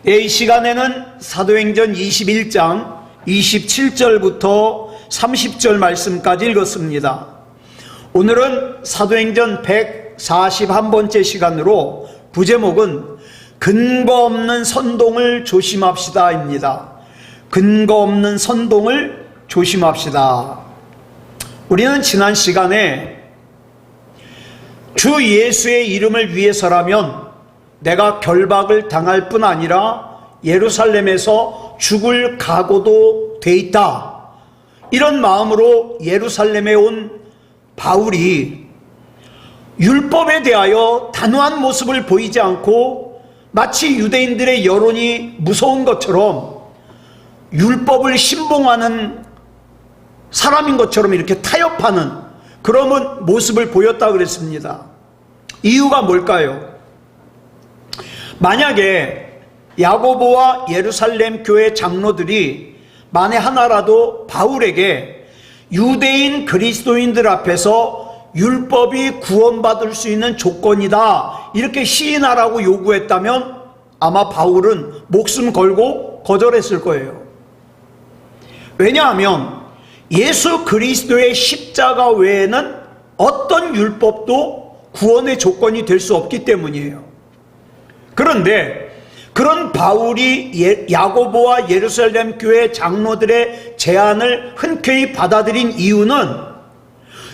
이 시간에는 사도행전 21장 27절부터 30절 말씀까지 읽었습니다. 오늘은 사도행전 141번째 시간으로 부제목은 근거 없는 선동을 조심합시다입니다. 근거 없는 선동을 조심합시다. 우리는 지난 시간에 주 예수의 이름을 위해서라면 내가 결박을 당할 뿐 아니라 예루살렘에서 죽을 각오도 돼 있다, 이런 마음으로 예루살렘에 온 바울이 율법에 대하여 단호한 모습을 보이지 않고 마치 유대인들의 여론이 무서운 것처럼 율법을 신봉하는 사람인 것처럼 이렇게 타협하는 그런 모습을 보였다 그랬습니다. 이유가 뭘까요? 만약에 야고보와 예루살렘 교회 장로들이 만에 하나라도 바울에게 유대인 그리스도인들 앞에서 율법이 구원받을 수 있는 조건이다, 이렇게 시인하라고 요구했다면 아마 바울은 목숨 걸고 거절했을 거예요. 왜냐하면 예수 그리스도의 십자가 외에는 어떤 율법도 구원의 조건이 될 수 없기 때문이에요. 그런데 그런 바울이 야고보와 예루살렘 교회 장로들의 제안을 흔쾌히 받아들인 이유는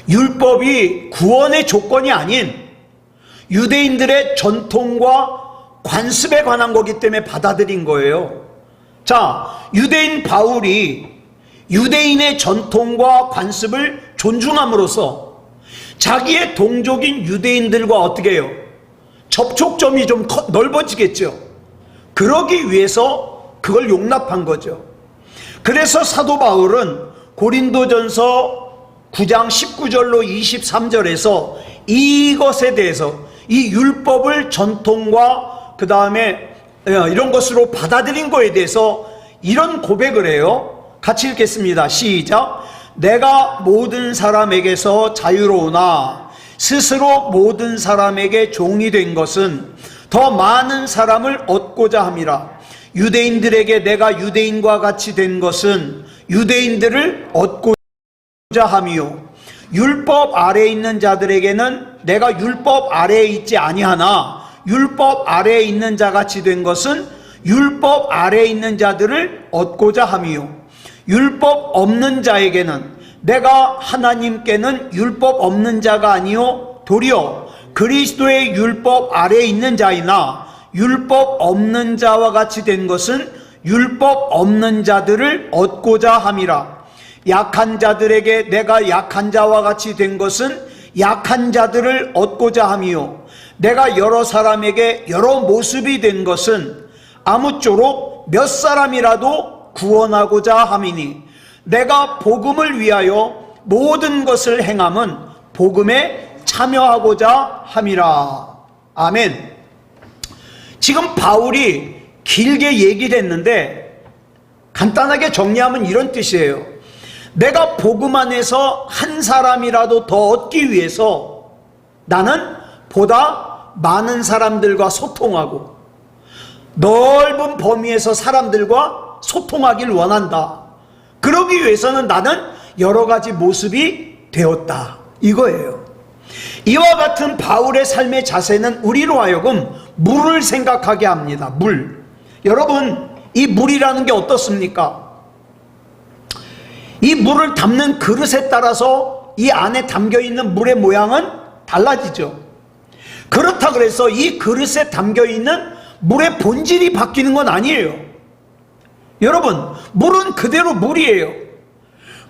율법이 구원의 조건이 아닌 유대인들의 전통과 관습에 관한 거기 때문에 받아들인 거예요. 자, 유대인 바울이 유대인의 전통과 관습을 존중함으로써 자기의 동족인 유대인들과 어떻게 해요? 접촉점이 좀 넓어지겠죠. 그러기 위해서 그걸 용납한 거죠. 그래서 사도 바울은 고린도전서 9장 19절로 23절에서 이것에 대해서 이 율법을 전통과 그 다음에 이런 것으로 받아들인 거에 대해서 이런 고백을 해요. 같이 읽겠습니다. 시작. 내가 모든 사람에게서 자유로우나 스스로 모든 사람에게 종이 된 것은 더 많은 사람을 얻고자 함이라. 유대인들에게 내가 유대인과 같이 된 것은 유대인들을 얻고자 함이요, 율법 아래에 있는 자들에게는 내가 율법 아래에 있지 아니하나 율법 아래에 있는 자같이 된 것은 율법 아래에 있는 자들을 얻고자 함이요, 율법 없는 자에게는 내가 하나님께는 율법 없는 자가 아니요 도리어 그리스도의 율법 아래에 있는 자이나 율법 없는 자와 같이 된 것은 율법 없는 자들을 얻고자 함이라. 약한 자들에게 내가 약한 자와 같이 된 것은 약한 자들을 얻고자 함이요, 내가 여러 사람에게 여러 모습이 된 것은 아무쪼록 몇 사람이라도 구원하고자 함이니 내가 복음을 위하여 모든 것을 행함은 복음에 참여하고자 함이라. 아멘. 지금 바울이 길게 얘기를 했는데 간단하게 정리하면 이런 뜻이에요. 내가 복음 안에서 한 사람이라도 더 얻기 위해서 나는 보다 많은 사람들과 소통하고 넓은 범위에서 사람들과 소통하길 원한다. 그러기 위해서는 나는 여러 가지 모습이 되었다, 이거예요. 이와 같은 바울의 삶의 자세는 우리로 하여금 물을 생각하게 합니다. 물. 여러분, 이 물이라는 게 어떻습니까? 이 물을 담는 그릇에 따라서 이 안에 담겨있는 물의 모양은 달라지죠. 그렇다 그래서 이 그릇에 담겨있는 물의 본질이 바뀌는 건 아니에요. 여러분, 물은 그대로 물이에요.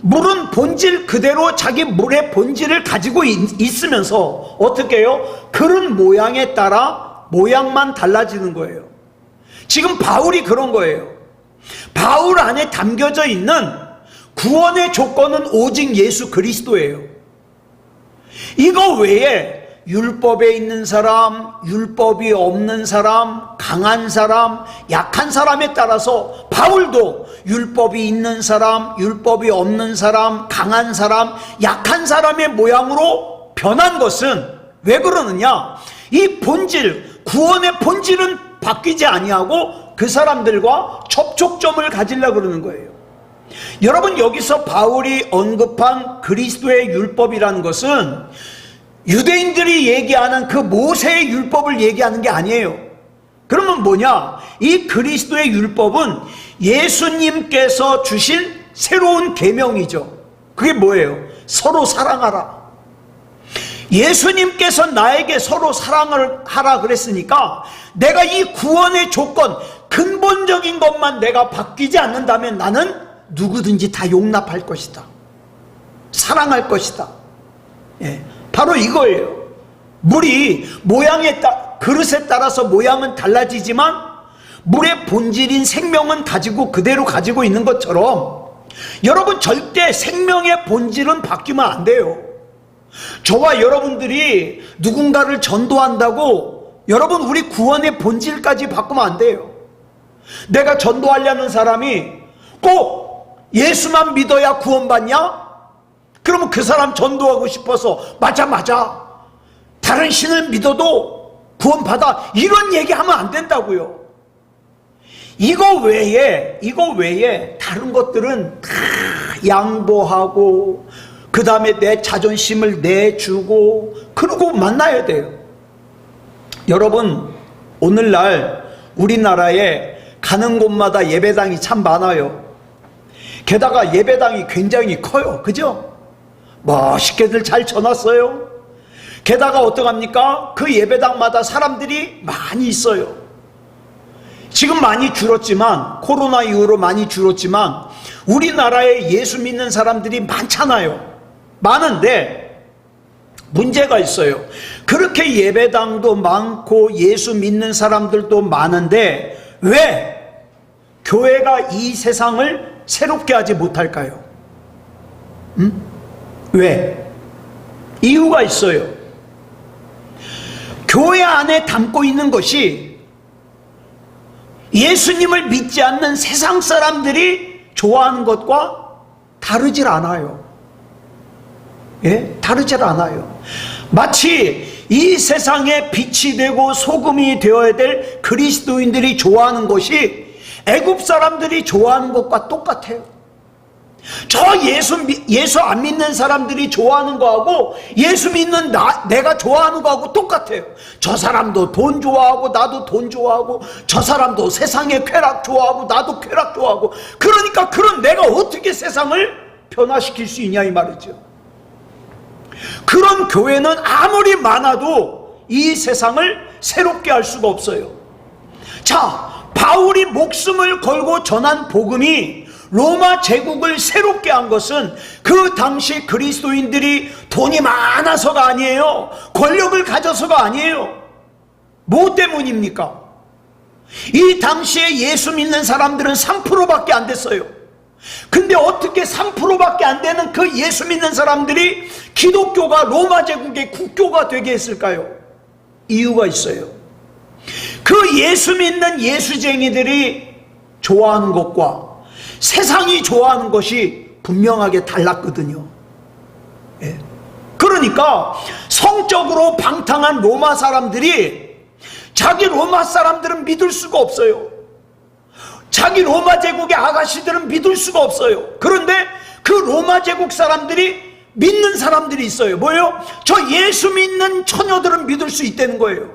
물은 본질 그대로 자기 물의 본질을 가지고 있으면서 어떻게 해요? 그릇 모양에 따라 모양만 달라지는 거예요. 지금 바울이 그런 거예요. 바울 안에 담겨져 있는 구원의 조건은 오직 예수 그리스도예요. 이거 외에 율법에 있는 사람, 율법이 없는 사람, 강한 사람, 약한 사람에 따라서 바울도 율법이 있는 사람, 율법이 없는 사람, 강한 사람, 약한 사람의 모양으로 변한 것은 왜 그러느냐? 이 본질, 구원의 본질은 바뀌지 아니하고 그 사람들과 접촉점을 가지려고 그러는 거예요. 여러분, 여기서 바울이 언급한 그리스도의 율법이라는 것은 유대인들이 얘기하는 그 모세의 율법을 얘기하는 게 아니에요. 그러면 뭐냐? 이 그리스도의 율법은 예수님께서 주신 새로운 계명이죠. 그게 뭐예요? 서로 사랑하라. 예수님께서 나에게 서로 사랑을 하라 그랬으니까 내가 이 구원의 조건, 근본적인 것만 내가 바뀌지 않는다면 나는 누구든지 다 용납할 것이다. 사랑할 것이다. 예, 바로 이거예요. 물이 그릇에 따라서 모양은 달라지지만 물의 본질인 생명은 그대로 가지고 있는 것처럼 여러분, 절대 생명의 본질은 바뀌면 안 돼요. 저와 여러분들이 누군가를 전도한다고 여러분, 우리 구원의 본질까지 바꾸면 안 돼요. 내가 전도하려는 사람이 꼭 예수만 믿어야 구원받냐? 그러면 그 사람 전도하고 싶어서 맞아 다른 신을 믿어도 구원받아, 이런 얘기하면 안 된다고요. 이거 외에 다른 것들은 다 양보하고 그 다음에 내 자존심을 내주고 그러고 만나야 돼요. 여러분, 오늘날 우리나라에 가는 곳마다 예배당이 참 많아요. 게다가 예배당이 굉장히 커요. 그죠? 멋있게들 잘 쳐놨어요. 게다가 어떡합니까? 그 예배당마다 사람들이 많이 있어요. 지금 많이 줄었지만, 코로나 이후로 많이 줄었지만 우리나라에 예수 믿는 사람들이 많잖아요. 많은데 문제가 있어요. 그렇게 예배당도 많고 예수 믿는 사람들도 많은데 왜 교회가 이 세상을 새롭게 하지 못할까요? 왜? 이유가 있어요. 교회 안에 담고 있는 것이 예수님을 믿지 않는 세상 사람들이 좋아하는 것과 다르질 않아요. 예? 다르질 않아요. 마치 이 세상에 빛이 되고 소금이 되어야 될 그리스도인들이 좋아하는 것이 애굽 사람들이 좋아하는 것과 똑같아요. 저 예수 안 믿는 사람들이 좋아하는 거하고 예수 믿는 내가 좋아하는 거하고 똑같아요. 저 사람도 돈 좋아하고 나도 돈 좋아하고, 저 사람도 세상의 쾌락 좋아하고 나도 쾌락 좋아하고, 그러니까 그런 내가 어떻게 세상을 변화시킬 수 있냐 이 말이죠. 그런 교회는 아무리 많아도 이 세상을 새롭게 할 수가 없어요. 자, 바울이 목숨을 걸고 전한 복음이 로마 제국을 새롭게 한 것은 그 당시 그리스도인들이 돈이 많아서가 아니에요. 권력을 가져서가 아니에요. 뭐 때문입니까? 이 당시에 예수 믿는 사람들은 3%밖에 안 됐어요. 근데 어떻게 3%밖에 안 되는 그 예수 믿는 사람들이 기독교가 로마 제국의 국교가 되게 했을까요? 이유가 있어요. 그 예수 믿는 예수쟁이들이 좋아하는 것과 세상이 좋아하는 것이 분명하게 달랐거든요. 예. 그러니까 성적으로 방탕한 로마 사람들이 자기 로마 사람들은 믿을 수가 없어요. 자기 로마 제국의 아가씨들은 믿을 수가 없어요. 그런데 그 로마 제국 사람들이 믿는 사람들이 있어요. 뭐예요? 저 예수 믿는 처녀들은 믿을 수 있다는 거예요.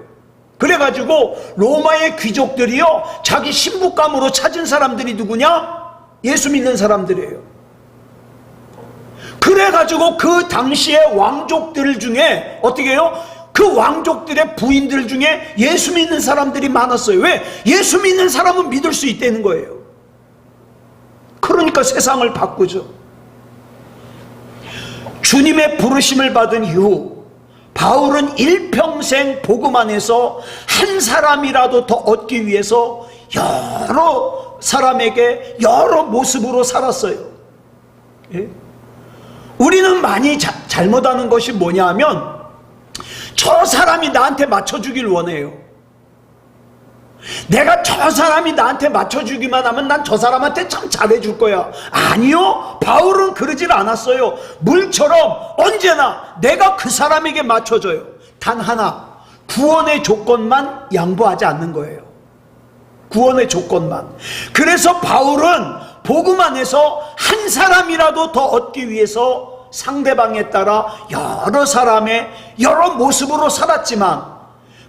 그래가지고 로마의 귀족들이요, 자기 신부감으로 찾은 사람들이 누구냐? 예수 믿는 사람들이에요. 그래가지고 그 당시의 왕족들 중에 어떻게 해요? 그 왕족들의 부인들 중에 예수 믿는 사람들이 많았어요. 왜? 예수 믿는 사람은 믿을 수 있다는 거예요. 그러니까 세상을 바꾸죠. 주님의 부르심을 받은 이후 바울은 일평생 복음 안에서 한 사람이라도 더 얻기 위해서 여러 사람에게 여러 모습으로 살았어요. 예? 우리는 많이 잘못하는 것이 뭐냐 하면 저 사람이 나한테 맞춰주길 원해요. 내가 저 사람이 나한테 맞춰주기만 하면 난 저 사람한테 참 잘해줄 거야. 아니요, 바울은 그러질 않았어요. 물처럼 언제나 내가 그 사람에게 맞춰줘요. 단 하나, 구원의 조건만 양보하지 않는 거예요. 구원의 조건만. 그래서 바울은 복음 안에서 한 사람이라도 더 얻기 위해서 상대방에 따라 여러 사람의 여러 모습으로 살았지만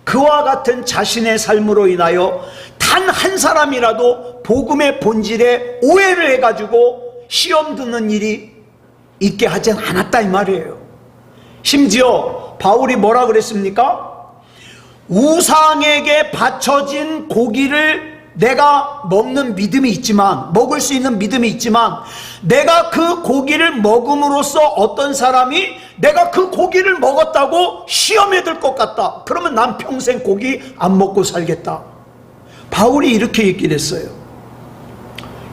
그와 같은 자신의 삶으로 인하여 단 한 사람이라도 복음의 본질에 오해를 해가지고 시험 드는 일이 있게 하지 않았다 이 말이에요. 심지어 바울이 뭐라 그랬습니까? 우상에게 바쳐진 고기를 내가 먹는 믿음이 있지만, 먹을 수 있는 믿음이 있지만, 내가 그 고기를 먹음으로써 어떤 사람이 내가 그 고기를 먹었다고 시험에 들 것 같다. 그러면 난 평생 고기 안 먹고 살겠다. 바울이 이렇게 얘기를 했어요.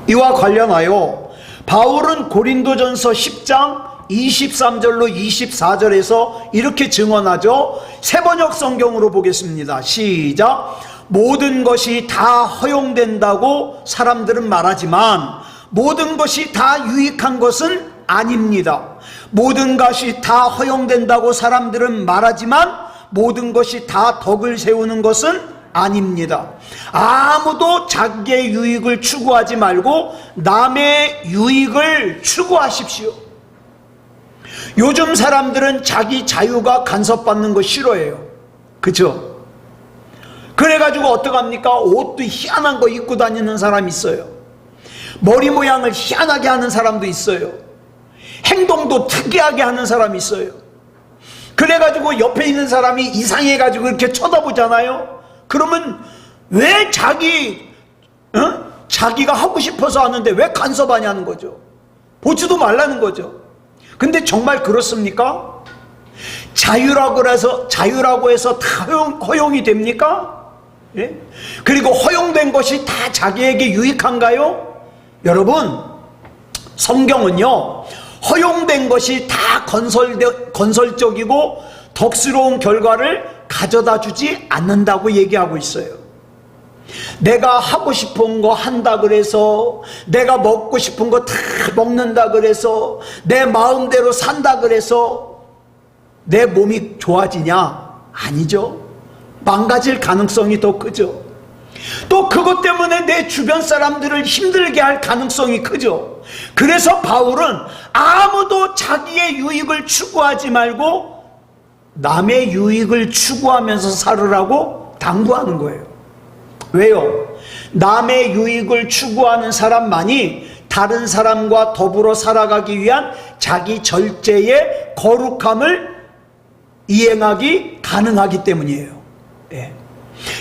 이와 관련하여 바울은 고린도전서 10장 23절로 24절에서 이렇게 증언하죠. 새번역 성경으로 보겠습니다. 시작. 모든 것이 다 허용된다고 사람들은 말하지만 모든 것이 다 유익한 것은 아닙니다. 모든 것이 다 허용된다고 사람들은 말하지만 모든 것이 다 덕을 세우는 것은 아닙니다. 아무도 자기의 유익을 추구하지 말고 남의 유익을 추구하십시오. 요즘 사람들은 자기 자유가 간섭받는 거 싫어해요. 그죠? 그래가지고 어떡합니까? 옷도 희한한 거 입고 다니는 사람이 있어요. 머리 모양을 희한하게 하는 사람도 있어요. 행동도 특이하게 하는 사람이 있어요. 그래가지고 옆에 있는 사람이 이상해가지고 이렇게 쳐다보잖아요. 그러면 왜 자기가 하고 싶어서 하는데 왜 간섭하냐는 거죠. 보지도 말라는 거죠. 근데 정말 그렇습니까? 자유라고 해서 다 허용이 됩니까? 예? 그리고 허용된 것이 다 자기에게 유익한가요? 여러분, 성경은요, 허용된 것이 다 건설적이고 덕스러운 결과를 가져다 주지 않는다고 얘기하고 있어요. 내가 하고 싶은 거 한다 그래서, 내가 먹고 싶은 거 다 먹는다 그래서, 내 마음대로 산다 그래서 내 몸이 좋아지냐? 아니죠. 망가질 가능성이 더 크죠. 또 그것 때문에 내 주변 사람들을 힘들게 할 가능성이 크죠. 그래서 바울은 아무도 자기의 유익을 추구하지 말고 남의 유익을 추구하면서 살으라고 당부하는 거예요. 왜요? 남의 유익을 추구하는 사람만이 다른 사람과 더불어 살아가기 위한 자기 절제의 거룩함을 이행하기 가능하기 때문이에요. 예.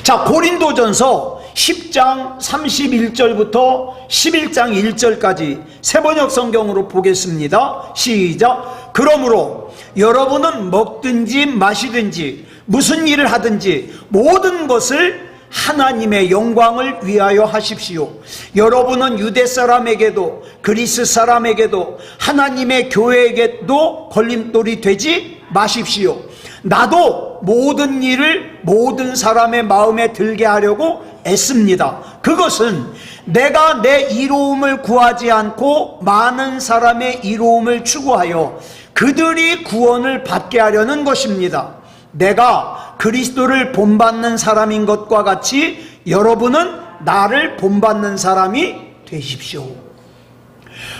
자, 고린도전서 10장 31절부터 11장 1절까지 새번역 성경으로 보겠습니다. 시작. 그러므로 여러분은 먹든지 마시든지 무슨 일을 하든지 모든 것을 하나님의 영광을 위하여 하십시오. 여러분은 유대 사람에게도 그리스 사람에게도 하나님의 교회에게도 걸림돌이 되지 마십시오. 나도 모든 일을 모든 사람의 마음에 들게 하려고 애씁니다. 그것은 내가 내 이로움을 구하지 않고 많은 사람의 이로움을 추구하여 그들이 구원을 받게 하려는 것입니다. 내가 그리스도를 본받는 사람인 것과 같이 여러분은 나를 본받는 사람이 되십시오.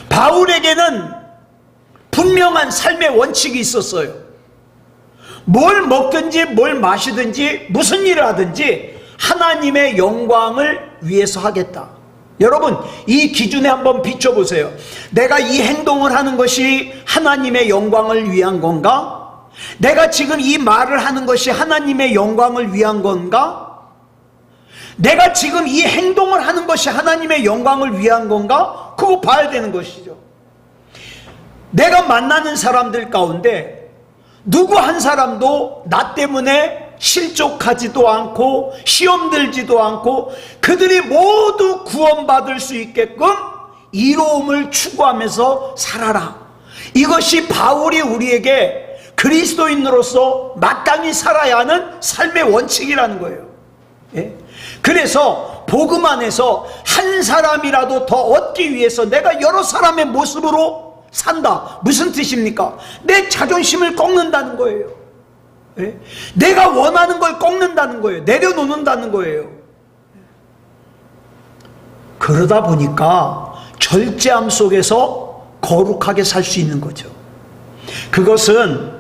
바울에게는 분명한 삶의 원칙이 있었어요. 뭘 먹든지 뭘 마시든지 무슨 일을 하든지 하나님의 영광을 위해서 하겠다. 여러분, 이 기준에 한번 비춰보세요. 내가 이 행동을 하는 것이 하나님의 영광을 위한 건가? 내가 지금 이 말을 하는 것이 하나님의 영광을 위한 건가? 내가 지금 이 행동을 하는 것이 하나님의 영광을 위한 건가? 그거 봐야 되는 것이죠. 내가 만나는 사람들 가운데 누구 한 사람도 나 때문에 실족하지도 않고 시험 들지도 않고 그들이 모두 구원받을 수 있게끔 이로움을 추구하면서 살아라. 이것이 바울이 우리에게 그리스도인으로서 마땅히 살아야 하는 삶의 원칙이라는 거예요. 예? 그래서 복음 안에서 한 사람이라도 더 얻기 위해서 내가 여러 사람의 모습으로 산다. 무슨 뜻입니까? 내 자존심을 꺾는다는 거예요. 예? 내가 원하는 걸 꺾는다는 거예요. 내려놓는다는 거예요. 그러다 보니까 절제함 속에서 거룩하게 살 수 있는 거죠. 그것은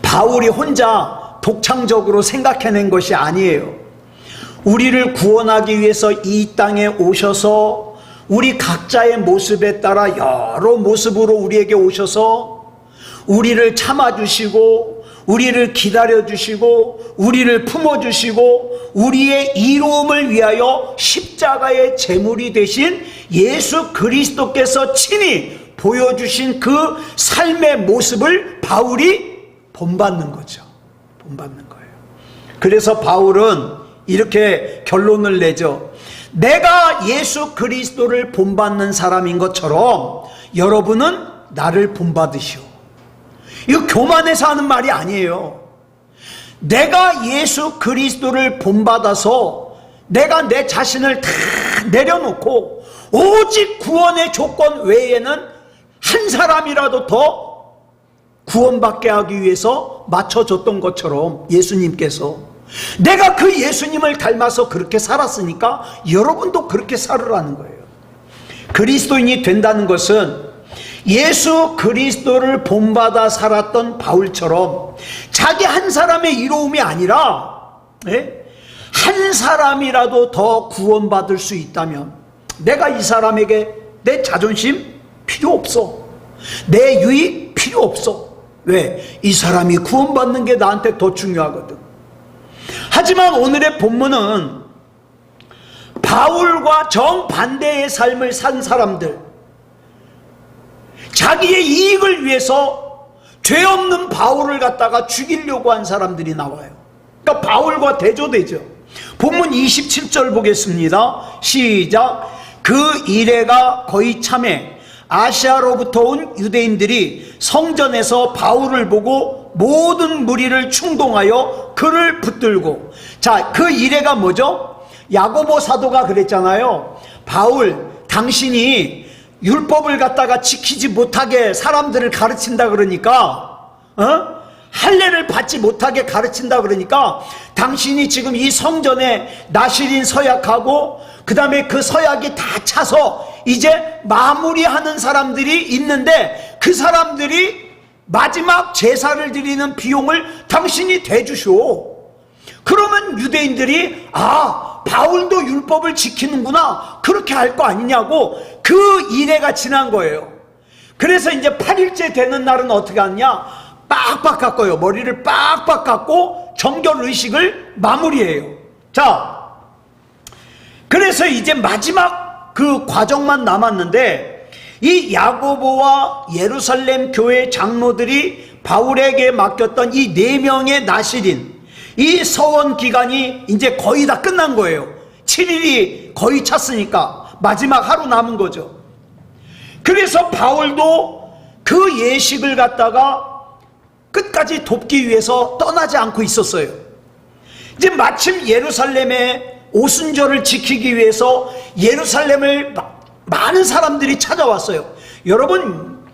바울이 혼자 독창적으로 생각해낸 것이 아니에요. 우리를 구원하기 위해서 이 땅에 오셔서 우리 각자의 모습에 따라 여러 모습으로 우리에게 오셔서 우리를 참아주시고 우리를 기다려주시고 우리를 품어주시고 우리의 이로움을 위하여 십자가의 제물이 되신 예수 그리스도께서 친히 보여주신 그 삶의 모습을 바울이 본받는 거죠. 본받는 거예요. 그래서 바울은 이렇게 결론을 내죠. 내가 예수 그리스도를 본받는 사람인 것처럼 여러분은 나를 본받으시오. 이거 교만해서 하는 말이 아니에요. 내가 예수 그리스도를 본받아서 내가 내 자신을 다 내려놓고 오직 구원의 조건 외에는 한 사람이라도 더 구원받게 하기 위해서 맞춰줬던 것처럼 예수님께서 내가 그 예수님을 닮아서 그렇게 살았으니까 여러분도 그렇게 살으라는 거예요. 그리스도인이 된다는 것은 예수 그리스도를 본받아 살았던 바울처럼 자기 한 사람의 이로움이 아니라 한 사람이라도 더 구원받을 수 있다면 내가 이 사람에게 내 자존심 필요 없어. 내 유익 필요 없어. 왜? 이 사람이 구원받는 게 나한테 더 중요하거든. 하지만 오늘의 본문은 바울과 정반대의 삶을 산 사람들, 자기의 이익을 위해서 죄 없는 바울을 갖다가 죽이려고 한 사람들이 나와요. 그러니까 바울과 대조되죠. 본문 27절 보겠습니다. 시작. 그 이래가 거의 참에 아시아로부터 온 유대인들이 성전에서 바울을 보고 모든 무리를 충동하여 그를 붙들고, 자, 그 이래가 뭐죠? 야고보 사도가 그랬잖아요. 바울, 당신이 율법을 갖다가 지키지 못하게 사람들을 가르친다 그러니까, 할례를 받지 못하게 가르친다 그러니까 당신이 지금 이 성전에 나실인 서약하고 그 다음에 그 서약이 다 차서 이제 마무리하는 사람들이 있는데 그 사람들이 마지막 제사를 드리는 비용을 당신이 대주시오. 그러면 유대인들이 바울도 율법을 지키는구나 그렇게 할 거 아니냐고 그 이래가 지난 거예요. 그래서 이제 8일째 되는 날은 어떻게 하느냐, 빡빡 깎아요. 머리를 빡빡 깎고 정결 의식을 마무리해요. 자, 그래서 이제 마지막 그 과정만 남았는데 이 야고보와 예루살렘 교회 장로들이 바울에게 맡겼던 이 4명의 나실인 이 서원 기간이 이제 거의 다 끝난 거예요. 7일이 거의 찼으니까 마지막 하루 남은 거죠. 그래서 바울도 그 예식을 갖다가 끝까지 돕기 위해서 떠나지 않고 있었어요. 이제 마침 예루살렘의 오순절을 지키기 위해서 예루살렘을 많은 사람들이 찾아왔어요. 여러분,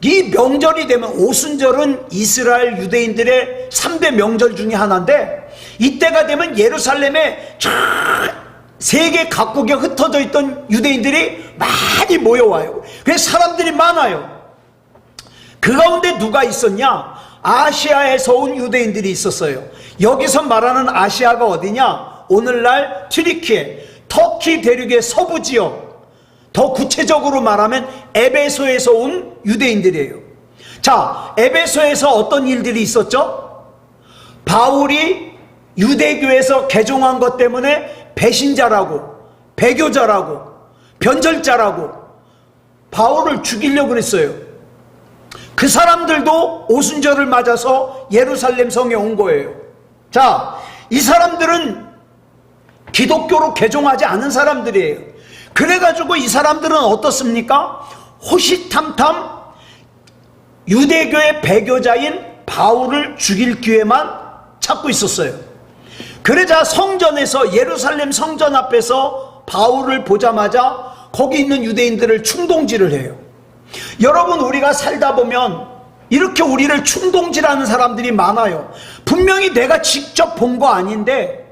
이 명절이 되면 오순절은 이스라엘 유대인들의 3대 명절 중에 하나인데 이때가 되면 예루살렘에 세계 각국에 흩어져 있던 유대인들이 많이 모여와요. 그래서 사람들이 많아요. 그 가운데 누가 있었냐? 아시아에서 온 유대인들이 있었어요. 여기서 말하는 아시아가 어디냐? 오늘날 튀르키예, 터키 대륙의 서부 지역, 더 구체적으로 말하면 에베소에서 온 유대인들이에요. 자, 에베소에서 어떤 일들이 있었죠? 바울이 유대교에서 개종한 것 때문에 배신자라고, 배교자라고, 변절자라고 바울을 죽이려고 그랬어요. 그 사람들도 오순절을 맞아서 예루살렘 성에 온 거예요. 자, 이 사람들은 기독교로 개종하지 않은 사람들이에요. 그래가지고 이 사람들은 어떻습니까? 호시탐탐 유대교의 배교자인 바울을 죽일 기회만 찾고 있었어요. 그러자 성전에서, 예루살렘 성전 앞에서 바울을 보자마자 거기 있는 유대인들을 충동질을 해요. 여러분, 우리가 살다 보면 이렇게 우리를 충동질하는 사람들이 많아요. 분명히 내가 직접 본 거 아닌데,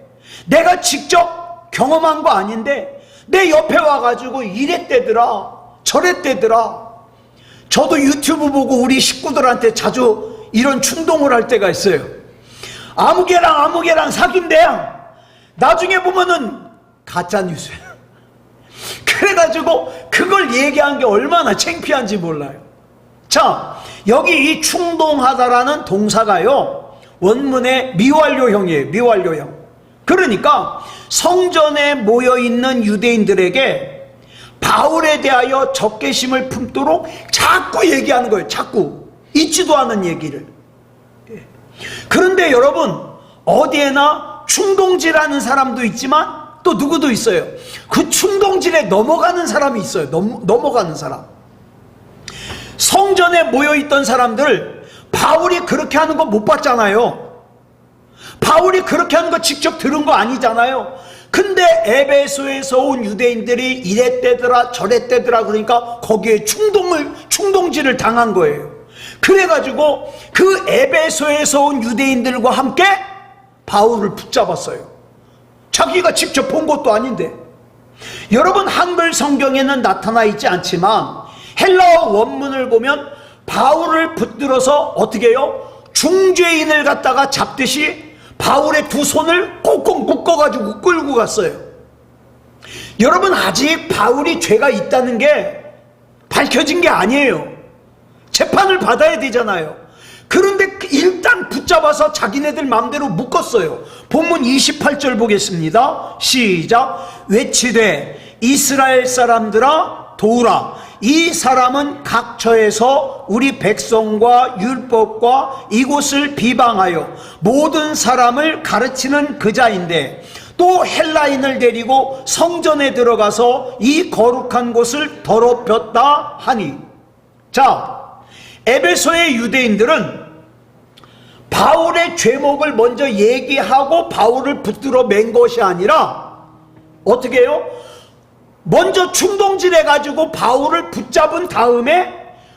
내가 직접 경험한 거 아닌데 내 옆에 와가지고 이랬대더라 저랬대더라. 저도 유튜브 보고 우리 식구들한테 자주 이런 충동을 할 때가 있어요. 아무개랑 사귄대요. 나중에 보면은 가짜뉴스예요. 그래가지고 그걸 얘기한 게 얼마나 창피한지 몰라요. 자, 여기 이 충동하다라는 동사가요, 원문의 미완료형이에요. 미완료형. 그러니까 성전에 모여있는 유대인들에게 바울에 대하여 적개심을 품도록 자꾸 얘기하는 거예요. 자꾸 잊지도 않은 얘기를. 그런데 여러분, 어디에나 충동질하는 사람도 있지만 또 누구도 있어요. 그 충동질에 넘어가는 사람이 있어요. 넘어가는 사람. 성전에 모여있던 사람들, 바울이 그렇게 하는 거 못 봤잖아요. 바울이 그렇게 하는 거 직접 들은 거 아니잖아요. 근데 에베소에서 온 유대인들이 이랬대더라 저랬대더라 그러니까 거기에 충동질을 당한 거예요. 그래가지고 그 에베소에서 온 유대인들과 함께 바울을 붙잡았어요. 자기가 직접 본 것도 아닌데. 여러분, 한글 성경에는 나타나 있지 않지만 헬라어 원문을 보면 바울을 붙들어서 어떻게 해요? 중죄인을 갖다가 잡듯이 바울의 두 손을 꽁꽁 묶어가지고 끌고 갔어요. 여러분, 아직 바울이 죄가 있다는 게 밝혀진 게 아니에요. 재판을 받아야 되잖아요. 그런데 일단 붙잡아서 자기네들 마음대로 묶었어요. 본문 28절 보겠습니다. 시작. 외치되 이스라엘 사람들아 도우라. 이 사람은 각처에서 우리 백성과 율법과 이곳을 비방하여 모든 사람을 가르치는 그자인데 또 헬라인을 데리고 성전에 들어가서 이 거룩한 곳을 더럽혔다 하니. 자, 에베소의 유대인들은 바울의 죄목을 먼저 얘기하고 바울을 붙들어 맨 것이 아니라 어떻게 해요? 먼저 충동질해가지고 바울을 붙잡은 다음에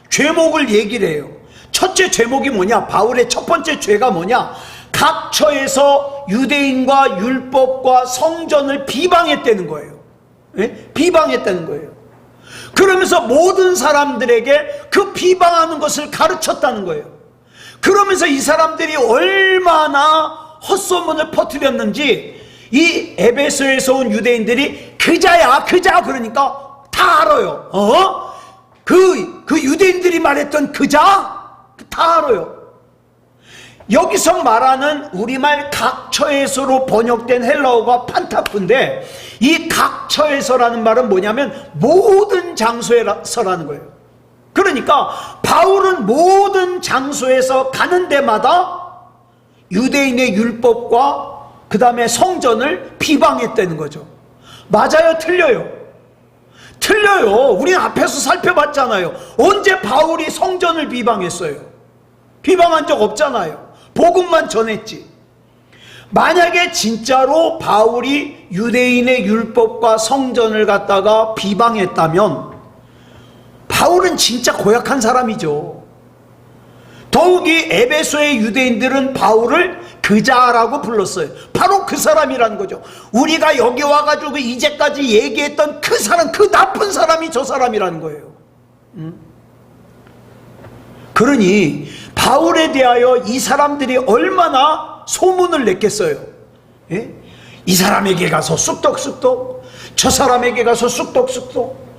죄목을 얘기를 해요. 첫째 죄목이 뭐냐? 바울의 첫 번째 죄가 뭐냐? 각처에서 유대인과 율법과 성전을 비방했다는 거예요. 네? 비방했다는 거예요. 그러면서 모든 사람들에게 그 비방하는 것을 가르쳤다는 거예요. 그러면서 이 사람들이 얼마나 헛소문을 퍼뜨렸는지 이 에베소에서 온 유대인들이 그자야 그자 그러니까 다 알아요. 그 유대인들이 말했던 그자 다 알아요. 여기서 말하는 우리말 각처에서로 번역된 헬라어가 판타프인데 이 각처에서라는 말은 뭐냐면 모든 장소에서라는 거예요. 그러니까 바울은 모든 장소에서 가는 데마다 유대인의 율법과 그 다음에 성전을 비방했다는 거죠. 맞아요? 틀려요? 틀려요. 우리 앞에서 살펴봤잖아요. 언제 바울이 성전을 비방했어요? 비방한 적 없잖아요. 복음만 전했지. 만약에 진짜로 바울이 유대인의 율법과 성전을 갖다가 비방했다면 바울은 진짜 고약한 사람이죠. 더욱이 에베소의 유대인들은 바울을 그자라고 불렀어요. 바로 그 사람이라는 거죠. 우리가 여기 와가지고 이제까지 얘기했던 그 사람, 그 나쁜 사람이 저 사람이라는 거예요. 그러니 바울에 대하여 이 사람들이 얼마나 소문을 냈겠어요. 예? 이 사람에게 가서 쑥덕쑥덕, 저 사람에게 가서 쑥덕쑥덕.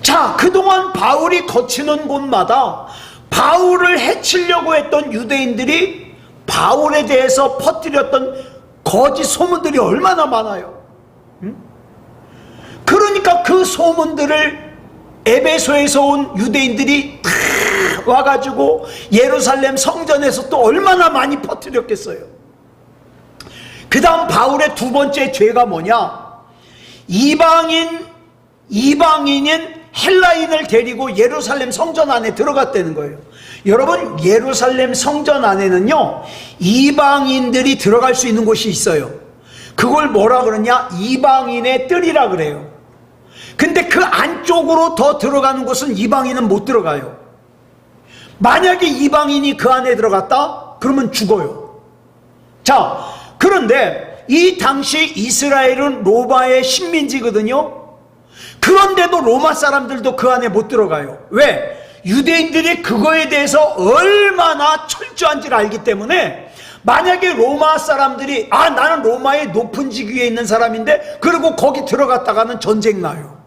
자, 그동안 바울이 거치는 곳마다 바울을 해치려고 했던 유대인들이 바울에 대해서 퍼뜨렸던 거짓 소문들이 얼마나 많아요. 그러니까 그 소문들을 에베소에서 온 유대인들이 다 와가지고 예루살렘 성전에서 또 얼마나 많이 퍼뜨렸겠어요. 그 다음 바울의 두 번째 죄가 뭐냐? 이방인인 헬라인을 데리고 예루살렘 성전 안에 들어갔다는 거예요. 여러분, 예루살렘 성전 안에는요 이방인들이 들어갈 수 있는 곳이 있어요. 그걸 뭐라 그러냐? 이방인의 뜰이라 그래요. 근데 그 안쪽으로 더 들어가는 곳은 이방인은 못 들어가요. 만약에 이방인이 그 안에 들어갔다? 그러면 죽어요. 자, 그런데 이 당시 이스라엘은 로마의 식민지거든요. 그런데도 로마 사람들도 그 안에 못 들어가요. 왜? 유대인들이 그거에 대해서 얼마나 철저한지를 알기 때문에 만약에 로마 사람들이 나는 로마의 높은 직위에 있는 사람인데 그리고 거기 들어갔다가는 전쟁 나요.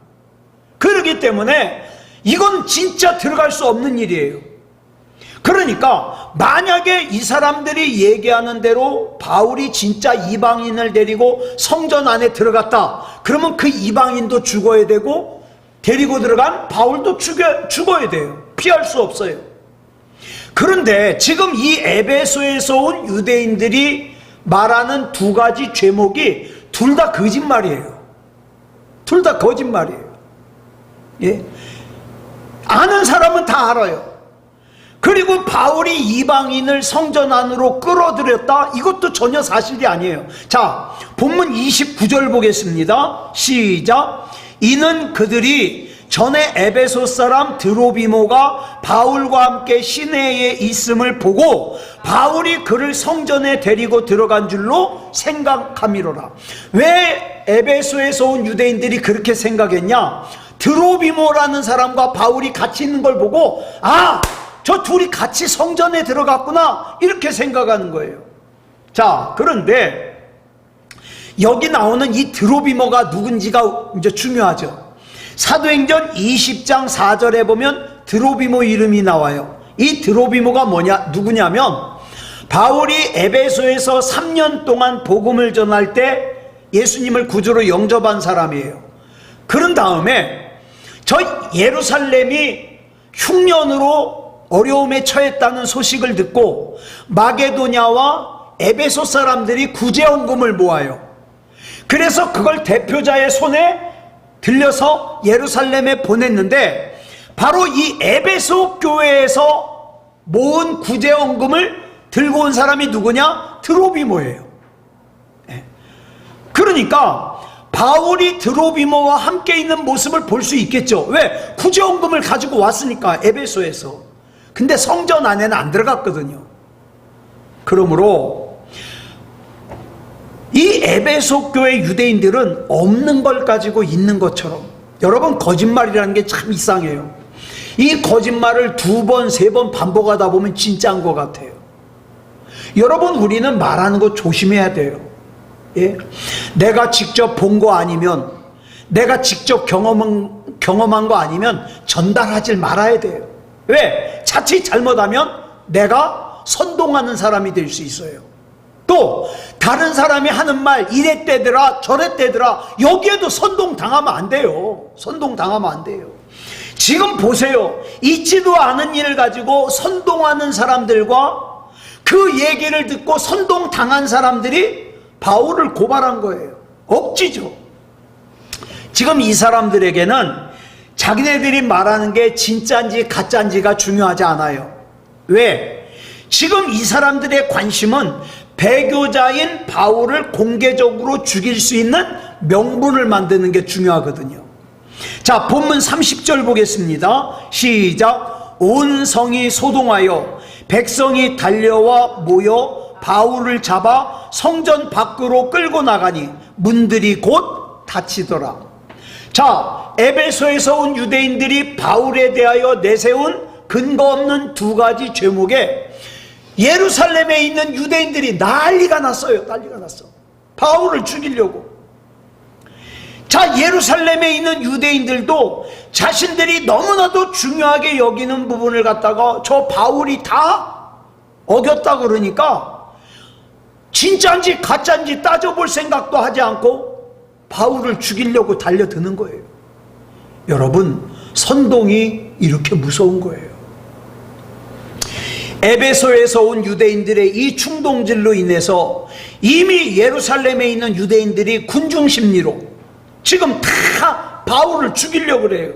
그렇기 때문에 이건 진짜 들어갈 수 없는 일이에요. 그러니까 만약에 이 사람들이 얘기하는 대로 바울이 진짜 이방인을 데리고 성전 안에 들어갔다, 그러면 그 이방인도 죽어야 되고 데리고 들어간 바울도 죽어야 돼요. 피할 수 없어요. 그런데 지금 이 에베소에서 온 유대인들이 말하는 두 가지 죄목이 둘 다 거짓말이에요. 둘 다 거짓말이에요. 예? 아는 사람은 다 알아요. 그리고 바울이 이방인을 성전 안으로 끌어들였다, 이것도 전혀 사실이 아니에요. 자, 본문 29절 보겠습니다. 시작. 이는 그들이 전에 에베소 사람 드로비모가 바울과 함께 시내에 있음을 보고 바울이 그를 성전에 데리고 들어간 줄로 생각함이로라. 왜 에베소에서 온 유대인들이 그렇게 생각했냐? 드로비모라는 사람과 바울이 같이 있는 걸 보고 저 둘이 같이 성전에 들어갔구나, 이렇게 생각하는 거예요. 자, 그런데 여기 나오는 이 드로비모가 누군지가 이제 중요하죠. 사도행전 20장 4절에 보면 드로비모 이름이 나와요. 이 드로비모가 누구냐면 바울이 에베소에서 3년 동안 복음을 전할 때 예수님을 구주로 영접한 사람이에요. 그런 다음에 저 예루살렘이 흉년으로 어려움에 처했다는 소식을 듣고 마게도냐와 에베소 사람들이 구제헌금을 모아요. 그래서 그걸 대표자의 손에 들려서 예루살렘에 보냈는데 바로 이 에베소 교회에서 모은 구제헌금을 들고 온 사람이 누구냐? 드로비모예요. 그러니까 바울이 드로비모와 함께 있는 모습을 볼 수 있겠죠. 왜? 구제헌금을 가지고 왔으니까, 에베소에서. 근데 성전 안에는 안 들어갔거든요. 그러므로 이 에베소 교회 유대인들은 없는 걸 가지고 있는 것처럼, 여러분, 거짓말이라는 게 참 이상해요. 이 거짓말을 2번, 3번 반복하다 보면 진짜인 것 같아요. 여러분, 우리는 말하는 거 조심해야 돼요. 예? 내가 직접 본 거 아니면, 내가 직접 경험한 거 아니면 전달하지 말아야 돼요. 왜? 자칫 잘못하면 내가 선동하는 사람이 될 수 있어요. 또 다른 사람이 하는 말, 이랬대더라 저랬대더라, 여기에도 선동당하면 안 돼요. 선동당하면 안 돼요. 지금 보세요. 있지도 않은 일을 가지고 선동하는 사람들과 그 얘기를 듣고 선동당한 사람들이 바울을 고발한 거예요. 억지죠. 지금 이 사람들에게는 자기네들이 말하는 게 진짜인지 가짜인지가 중요하지 않아요. 왜? 지금 이 사람들의 관심은 배교자인 바울을 공개적으로 죽일 수 있는 명분을 만드는 게 중요하거든요. 자, 본문 30절 보겠습니다. 시작. 온 성이 소동하여 백성이 달려와 모여 바울을 잡아 성전 밖으로 끌고 나가니 문들이 곧 닫히더라. 자, 에베소에서 온 유대인들이 바울에 대하여 내세운 근거 없는 2가지 죄목에 예루살렘에 있는 유대인들이 난리가 났어요. 난리가 났어. 바울을 죽이려고. 자, 예루살렘에 있는 유대인들도 자신들이 너무나도 중요하게 여기는 부분을 갖다가 저 바울이 다 어겼다 그러니까 진짜인지 가짜인지 따져볼 생각도 하지 않고 바울을 죽이려고 달려드는 거예요. 여러분, 선동이 이렇게 무서운 거예요. 에베소에서 온 유대인들의 이 충동질로 인해서 이미 예루살렘에 있는 유대인들이 군중 심리로 지금 다 바울을 죽이려고 그래요.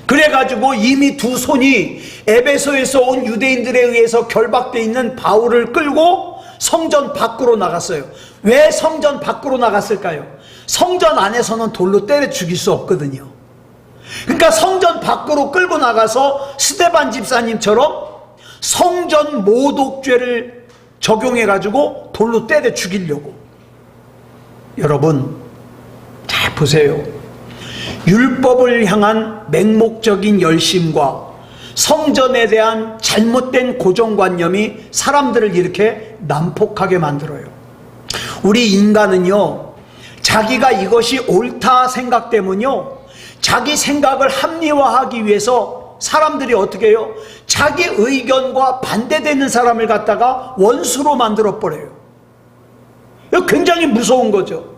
그래가지고 이미 2 손이 에베소에서 온 유대인들에 의해서 결박되어 있는 바울을 끌고 성전 밖으로 나갔어요. 왜 성전 밖으로 나갔을까요? 성전 안에서는 돌로 때려 죽일 수 없거든요. 그러니까 성전 밖으로 끌고 나가서 스데반 집사님처럼 성전 모독죄를 적용해가지고 돌로 때려 죽이려고. 여러분, 잘 보세요. 율법을 향한 맹목적인 열심과 성전에 대한 잘못된 고정관념이 사람들을 이렇게 난폭하게 만들어요. 우리 인간은요, 자기가 이것이 옳다 생각 때문요, 자기 생각을 합리화하기 위해서 사람들이 어떻게 해요? 자기 의견과 반대되는 사람을 갖다가 원수로 만들어버려요. 이거 굉장히 무서운 거죠.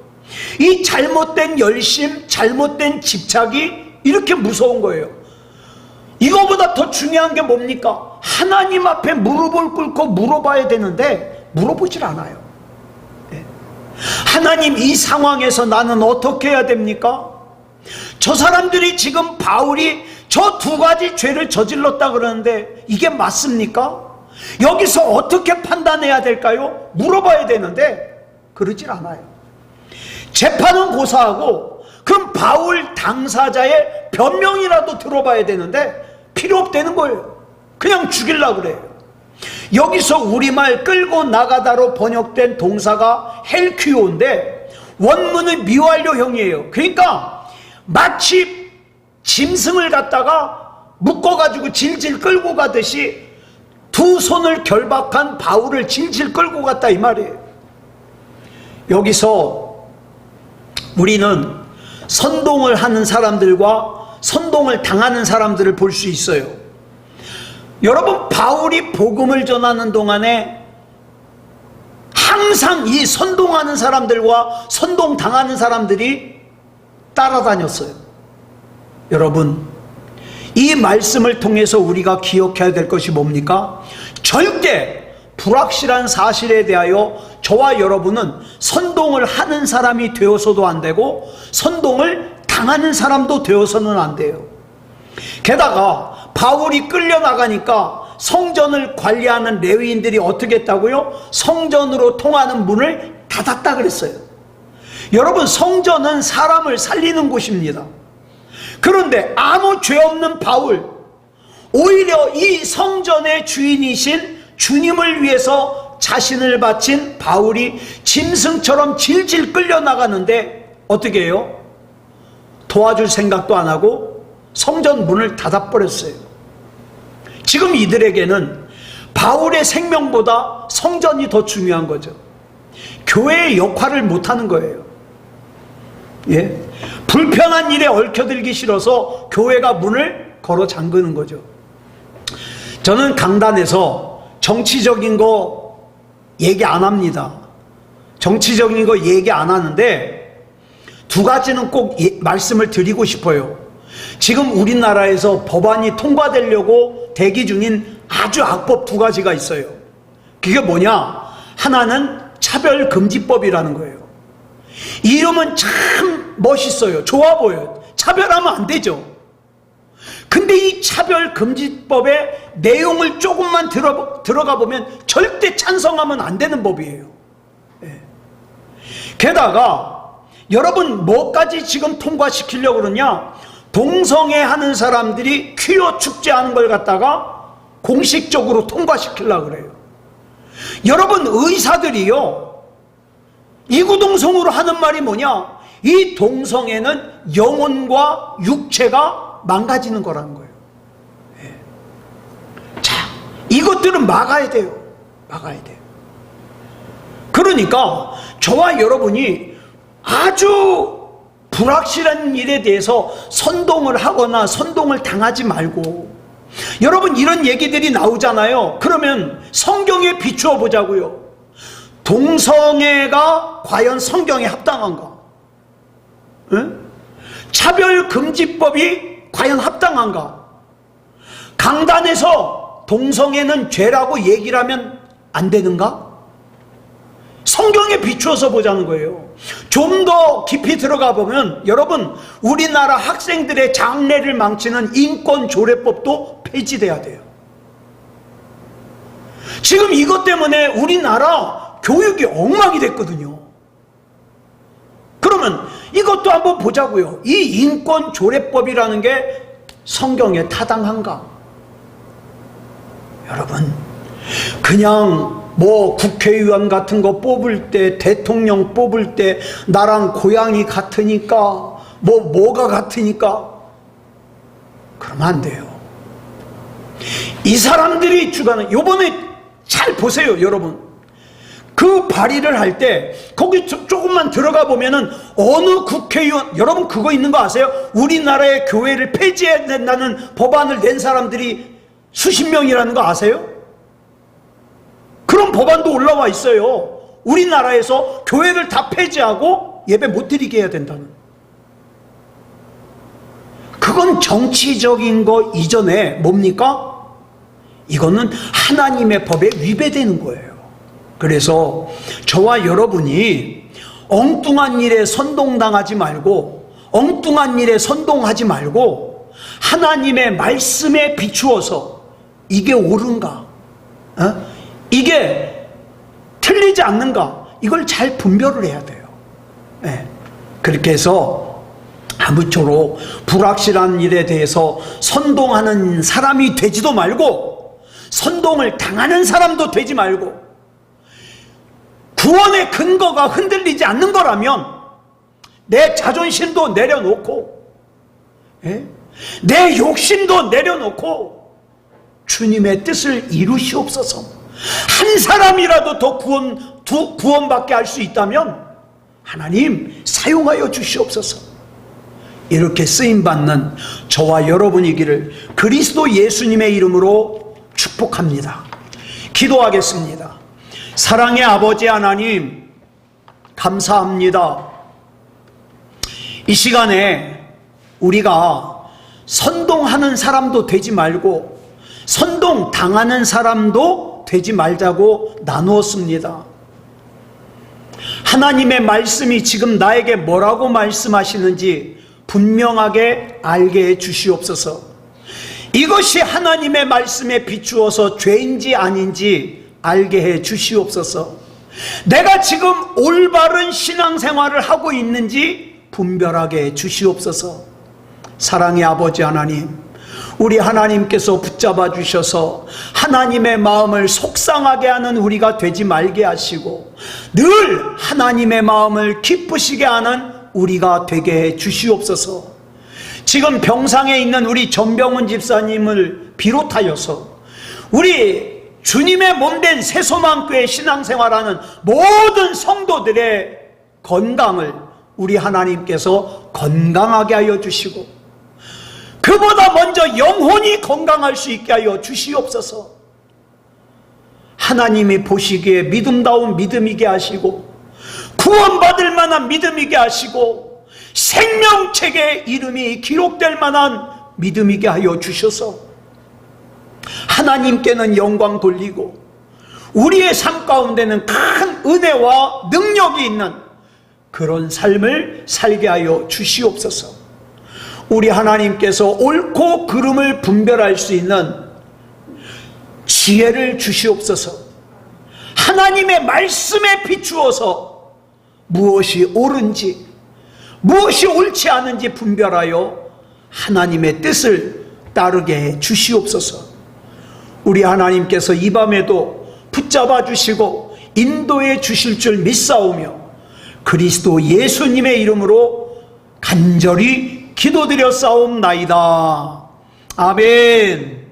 이 잘못된 열심, 잘못된 집착이 이렇게 무서운 거예요. 이거보다 더 중요한 게 뭡니까? 하나님 앞에 무릎을 꿇고 물어봐야 되는데 물어보질 않아요. 하나님, 이 상황에서 나는 어떻게 해야 됩니까? 저 사람들이 지금 바울이 저 두 가지 죄를 저질렀다 그러는데 이게 맞습니까? 여기서 어떻게 판단해야 될까요? 물어봐야 되는데 그러질 않아요. 재판은 고사하고 그럼 바울 당사자의 변명이라도 들어봐야 되는데 필요 없다는 거예요. 그냥 죽이려고 그래요. 여기서 우리말 끌고 나가다로 번역된 동사가 헬퀴오인데 원문은 미완료형이에요. 그러니까 마치 짐승을 갖다가 묶어가지고 질질 끌고 가듯이 두 손을 결박한 바울을 질질 끌고 갔다 이 말이에요. 여기서 우리는 선동을 하는 사람들과 선동을 당하는 사람들을 볼 수 있어요. 여러분, 바울이 복음을 전하는 동안에 항상 이 선동하는 사람들과 선동당하는 사람들이 따라다녔어요. 여러분, 이 말씀을 통해서 우리가 기억해야 될 것이 뭡니까? 절대 불확실한 사실에 대하여 저와 여러분은 선동을 하는 사람이 되어서도 안 되고 선동을 당하는 사람도 되어서는 안 돼요. 게다가 바울이 끌려나가니까 성전을 관리하는 레위인들이 어떻게 했다고요? 성전으로 통하는 문을 닫았다 그랬어요. 여러분, 성전은 사람을 살리는 곳입니다. 그런데 아무 죄 없는 바울, 오히려 이 성전의 주인이신 주님을 위해서 자신을 바친 바울이 짐승처럼 질질 끌려나가는데 어떻게 해요? 도와줄 생각도 안 하고 성전 문을 닫아버렸어요. 지금 이들에게는 바울의 생명보다 성전이 더 중요한 거죠. 교회의 역할을 못하는 거예요. 예? 불편한 일에 얽혀들기 싫어서 교회가 문을 걸어 잠그는 거죠. 저는 강단에서 정치적인 거 얘기 안 합니다. 정치적인 거 얘기 안 하는데 두 가지는 꼭 말씀을 드리고 싶어요. 지금 우리나라에서 법안이 통과되려고 대기 중인 아주 악법 두 가지가 있어요. 그게 뭐냐? 하나는 차별금지법이라는 거예요. 이름은 참 멋있어요. 좋아 보여요. 차별하면 안 되죠. 근데 이 차별금지법의 내용을 조금만 들어가 보면 절대 찬성하면 안 되는 법이에요. 예. 게다가 여러분, 뭐까지 지금 통과시키려고 그러냐? 동성애 하는 사람들이 퀴어 축제하는 걸 갖다가 공식적으로 통과시키려고 그래요. 여러분, 의사들이요, 이구동성으로 하는 말이 뭐냐? 이 동성애는 영혼과 육체가 망가지는 거라는 거예요. 예. 자, 이것들은 막아야 돼요. 막아야 돼요. 그러니까 저와 여러분이 아주 불확실한 일에 대해서 선동을 하거나 선동을 당하지 말고, 여러분, 이런 얘기들이 나오잖아요. 그러면 성경에 비추어 보자고요. 동성애가 과연 성경에 합당한가? 응? 차별금지법이 과연 합당한가? 강단에서 동성애는 죄라고 얘기를 하면 안 되는가? 성경에 비추어서 보자는 거예요. 좀 더 깊이 들어가 보면 여러분, 우리나라 학생들의 장래를 망치는 인권조례법도 폐지돼야 돼요. 지금 이것 때문에 우리나라 교육이 엉망이 됐거든요. 그러면 이것도 한번 보자고요. 이 인권조례법이라는 게 성경에 타당한가? 여러분, 그냥 뭐 국회의원 같은 거 뽑을 때, 대통령 뽑을 때 나랑 고향이 같으니까 뭐가 같으니까 그러면 안 돼요. 이 사람들이 주관은, 요번에 잘 보세요 여러분. 그 발의를 할 때 거기 조금만 들어가 보면은 어느 국회의원, 여러분 그거 있는 거 아세요? 우리나라의 교회를 폐지해야 된다는 법안을 낸 사람들이 수십 명이라는 거 아세요? 그런 법안도 올라와 있어요. 우리나라에서 교회를 다 폐지하고 예배 못 드리게 해야 된다는. 그건 정치적인 거 이전에 뭡니까? 이거는 하나님의 법에 위배되는 거예요. 그래서 저와 여러분이 엉뚱한 일에 선동당하지 말고, 엉뚱한 일에 선동하지 말고 하나님의 말씀에 비추어서 이게 옳은가, 이게 틀리지 않는가, 이걸 잘 분별을 해야 돼요. 네. 그렇게 해서 아무쪼록 불확실한 일에 대해서 선동하는 사람이 되지도 말고 선동을 당하는 사람도 되지 말고, 구원의 근거가 흔들리지 않는 거라면 내 자존심도 내려놓고, 내 욕심도 내려놓고 주님의 뜻을 이루시옵소서. 한 사람이라도 더 구원받게 할 수 있다면 하나님 사용하여 주시옵소서. 이렇게 쓰임받는 저와 여러분이기를 그리스도 예수님의 이름으로 축복합니다. 기도하겠습니다. 사랑의 아버지 하나님, 감사합니다. 이 시간에 우리가 선동하는 사람도 되지 말고 선동 당하는 사람도 되지 말자고 나누었습니다. 하나님의 말씀이 지금 나에게 뭐라고 말씀하시는지 분명하게 알게 해 주시옵소서. 이것이 하나님의 말씀에 비추어서 죄인지 아닌지 알게 해 주시옵소서. 내가 지금 올바른 신앙생활을 하고 있는지 분별하게 해 주시옵소서. 사랑의 아버지 하나님, 우리 하나님께서 붙잡아 주셔서 하나님의 마음을 속상하게 하는 우리가 되지 말게 하시고 늘 하나님의 마음을 기쁘시게 하는 우리가 되게 해 주시옵소서. 지금 병상에 있는 우리 전병훈 집사님을 비롯하여서 우리 주님의 몸된 새소망교회 신앙생활하는 모든 성도들의 건강을 우리 하나님께서 건강하게 하여 주시고 그보다 먼저 영혼이 건강할 수 있게 하여 주시옵소서. 하나님이 보시기에 믿음다운 믿음이게 하시고 구원받을 만한 믿음이게 하시고 생명책에 이름이 기록될 만한 믿음이게 하여 주셔서 하나님께는 영광 돌리고 우리의 삶 가운데는 큰 은혜와 능력이 있는 그런 삶을 살게 하여 주시옵소서. 우리 하나님께서 옳고 그름을 분별할 수 있는 지혜를 주시옵소서. 하나님의 말씀에 비추어서 무엇이 옳은지 무엇이 옳지 않은지 분별하여 하나님의 뜻을 따르게 해 주시옵소서. 우리 하나님께서 이 밤에도 붙잡아 주시고 인도해 주실 줄 믿사오며 그리스도 예수님의 이름으로 간절히 기도드려 싸움나이다. 아멘.